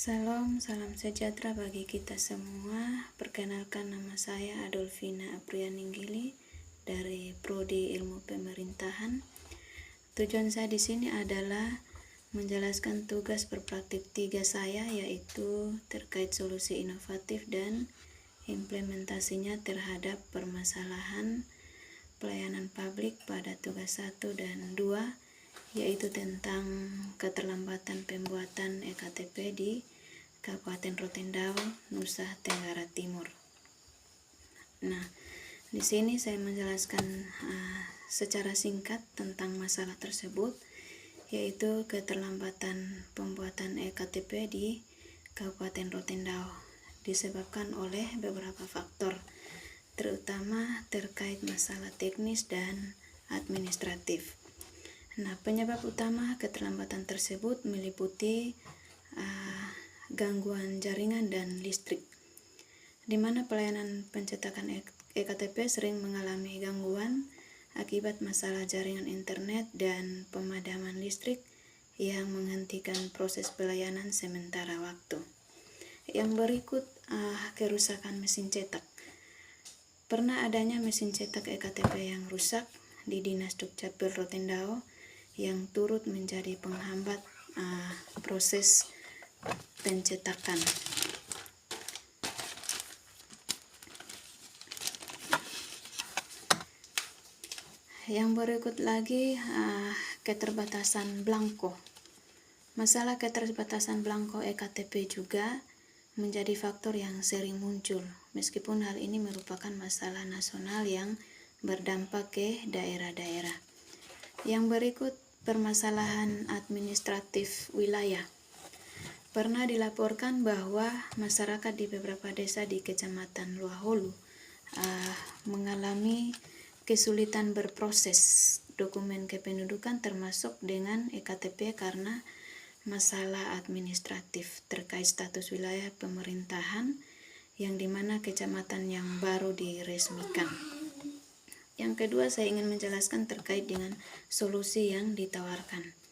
Salam sejahtera bagi kita semua. Perkenalkan, nama saya Adolfina Aprianinggili dari Prodi Ilmu Pemerintahan. Tujuan saya di sini adalah menjelaskan tugas berpraktik 3 saya, yaitu terkait solusi inovatif dan implementasinya terhadap permasalahan pelayanan publik pada tugas 1 dan 2, yaitu tentang keterlambatan pembuatan EKTP di Kabupaten Rotendao, Nusa Tenggara Timur. Nah, di sini saya menjelaskan secara singkat tentang masalah tersebut, yaitu keterlambatan pembuatan EKTP di Kabupaten Rotendao disebabkan oleh beberapa faktor, terutama terkait masalah teknis dan administratif. Nah, penyebab utama keterlambatan tersebut meliputi gangguan jaringan dan listrik, di mana pelayanan pencetakan EKTP sering mengalami gangguan akibat masalah jaringan internet dan pemadaman listrik yang menghentikan proses pelayanan sementara waktu. Yang berikut kerusakan mesin cetak. Pernah adanya mesin cetak EKTP yang rusak di Dinas Dukcapil Rotendao yang turut menjadi penghambat proses pencetakan. Yang berikut lagi keterbatasan belangko. Masalah keterbatasan belangko EKTP juga menjadi faktor yang sering muncul, meskipun hal ini merupakan masalah nasional yang berdampak ke daerah-daerah. Yang berikut permasalahan administratif wilayah. Pernah dilaporkan bahwa masyarakat di beberapa desa di Kecamatan Luaholu mengalami kesulitan berproses dokumen kependudukan termasuk dengan EKTP karena masalah administratif terkait status wilayah pemerintahan yang dimana kecamatan yang baru diresmikan. Yang kedua, saya ingin menjelaskan terkait dengan solusi yang ditawarkan.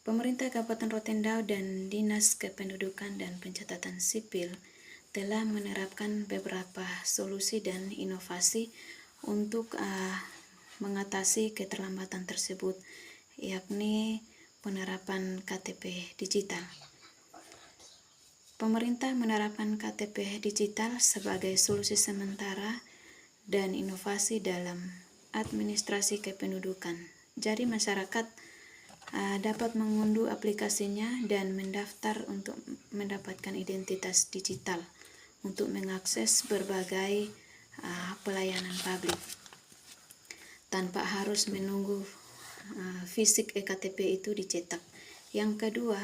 Pemerintah Kabupaten Rotendao dan Dinas Kependudukan dan Pencatatan Sipil telah menerapkan beberapa solusi dan inovasi untuk mengatasi keterlambatan tersebut, yakni penerapan KTP digital. Pemerintah menerapkan KTP digital sebagai solusi sementara dan inovasi dalam administrasi kependudukan. Jadi masyarakat dapat mengunduh aplikasinya dan mendaftar untuk mendapatkan identitas digital untuk mengakses berbagai pelayanan publik tanpa harus menunggu fisik EKTP itu dicetak. Yang kedua,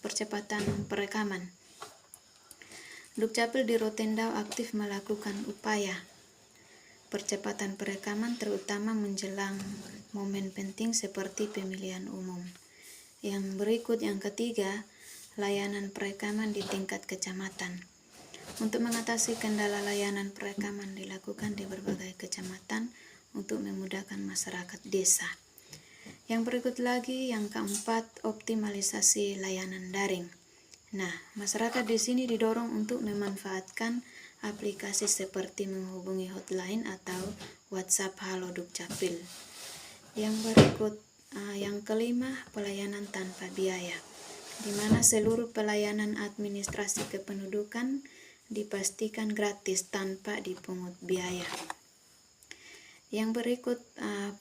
percepatan perekaman. Dukcapil di Rotendao aktif melakukan upaya percepatan perekaman terutama menjelang momen penting seperti pemilihan umum. Yang berikut, yang ketiga, layanan perekaman di tingkat kecamatan. Untuk mengatasi kendala layanan perekaman dilakukan di berbagai kecamatan untuk memudahkan masyarakat desa. Yang berikut lagi, yang keempat, optimalisasi layanan daring. Nah, masyarakat di sini didorong untuk memanfaatkan aplikasi seperti menghubungi hotline atau WhatsApp Halo Dukcapil. Yang berikut, yang kelima, pelayanan tanpa biaya, di mana seluruh pelayanan administrasi kependudukan dipastikan gratis tanpa dipungut biaya. Yang berikut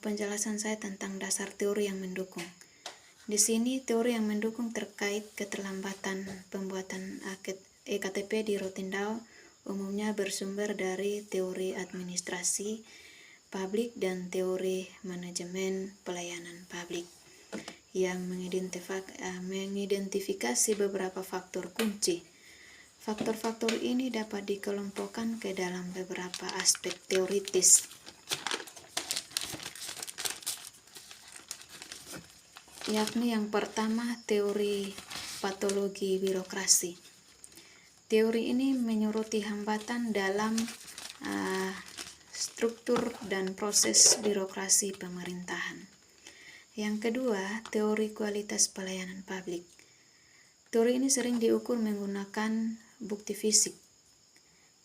penjelasan saya tentang dasar teori yang mendukung. Di sini teori yang mendukung terkait keterlambatan pembuatan EKTP di Rotendao umumnya bersumber dari teori administrasi publik dan teori manajemen pelayanan publik yang mengidentifikasi beberapa faktor kunci. Faktor-faktor ini dapat dikelompokkan ke dalam beberapa aspek teoritis. Yakni yang pertama, teori patologi birokrasi. Teori ini menyoroti hambatan dalam struktur dan proses birokrasi pemerintahan. Yang kedua, teori kualitas pelayanan publik. Teori ini sering diukur menggunakan bukti fisik,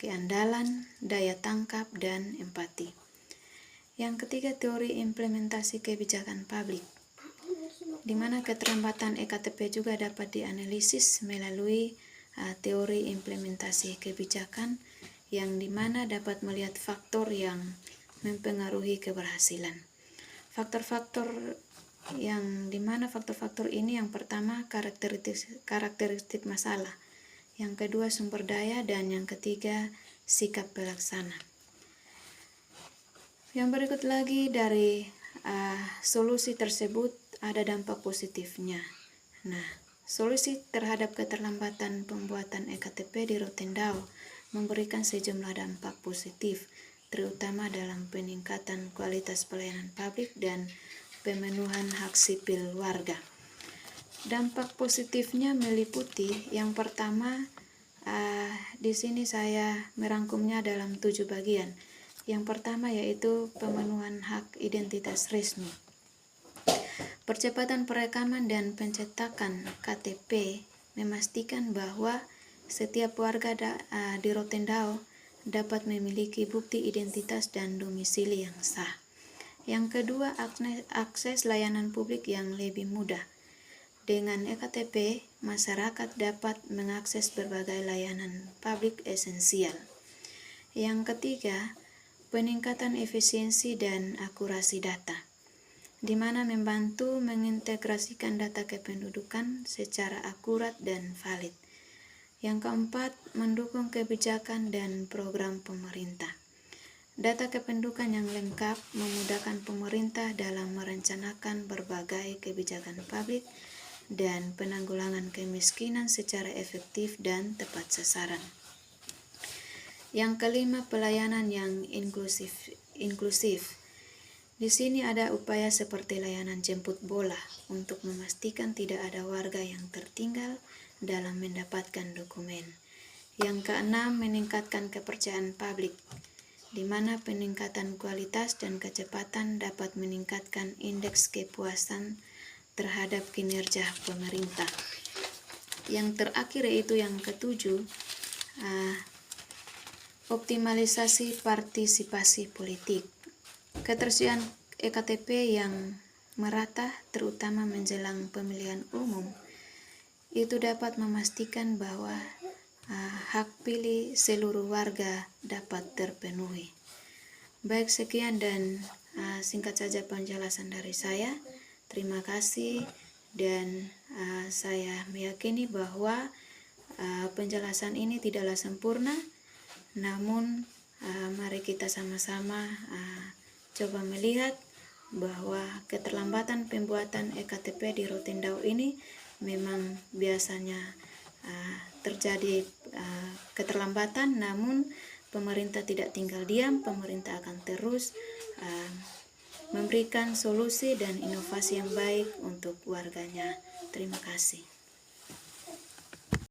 keandalan, daya tangkap, dan empati. Yang ketiga, teori implementasi kebijakan publik, di mana keterlambatan EKTP juga dapat dianalisis melalui teori implementasi kebijakan, yang dimana dapat melihat faktor yang mempengaruhi keberhasilan. Faktor-faktor yang dimana faktor-faktor ini yang pertama karakteristik masalah, yang kedua sumber daya, dan yang ketiga sikap pelaksana. Yang berikut lagi dari solusi tersebut ada dampak positifnya. Nah, solusi terhadap keterlambatan pembuatan EKTP di Rotendao memberikan sejumlah dampak positif, terutama dalam peningkatan kualitas pelayanan publik dan pemenuhan hak sipil warga. Dampak positifnya meliputi yang pertama, di sini saya merangkumnya dalam 7 bagian. Yang pertama yaitu pemenuhan hak identitas resmi. Percepatan perekaman dan pencetakan KTP memastikan bahwa setiap warga di Rotendao dapat memiliki bukti identitas dan domisili yang sah. Yang kedua, akses layanan publik yang lebih mudah. Dengan EKTP, masyarakat dapat mengakses berbagai layanan publik esensial. Yang ketiga, peningkatan efisiensi dan akurasi data, di mana membantu mengintegrasikan data kependudukan secara akurat dan valid. Yang keempat, mendukung kebijakan dan program pemerintah. Data kependudukan yang lengkap memudahkan pemerintah dalam merencanakan berbagai kebijakan publik dan penanggulangan kemiskinan secara efektif dan tepat sasaran. Yang kelima, pelayanan yang inklusif. Di sini ada upaya seperti layanan jemput bola untuk memastikan tidak ada warga yang tertinggal dalam mendapatkan dokumen. Yang keenam, meningkatkan kepercayaan publik, di mana peningkatan kualitas dan kecepatan dapat meningkatkan indeks kepuasan terhadap kinerja pemerintah. Yang terakhir yaitu yang ketujuh, optimalisasi partisipasi politik. Ketersediaan EKTP yang merata, terutama menjelang pemilihan umum, itu dapat memastikan bahwa hak pilih seluruh warga dapat terpenuhi. Baik, sekian dan singkat saja penjelasan dari saya. Terima kasih, dan saya meyakini bahwa penjelasan ini tidaklah sempurna. Namun mari kita sama-sama coba melihat bahwa keterlambatan pembuatan EKTP di Rotendao ini memang biasanya terjadi keterlambatan, namun pemerintah tidak tinggal diam. Pemerintah akan terus memberikan solusi dan inovasi yang baik untuk warganya. Terima kasih.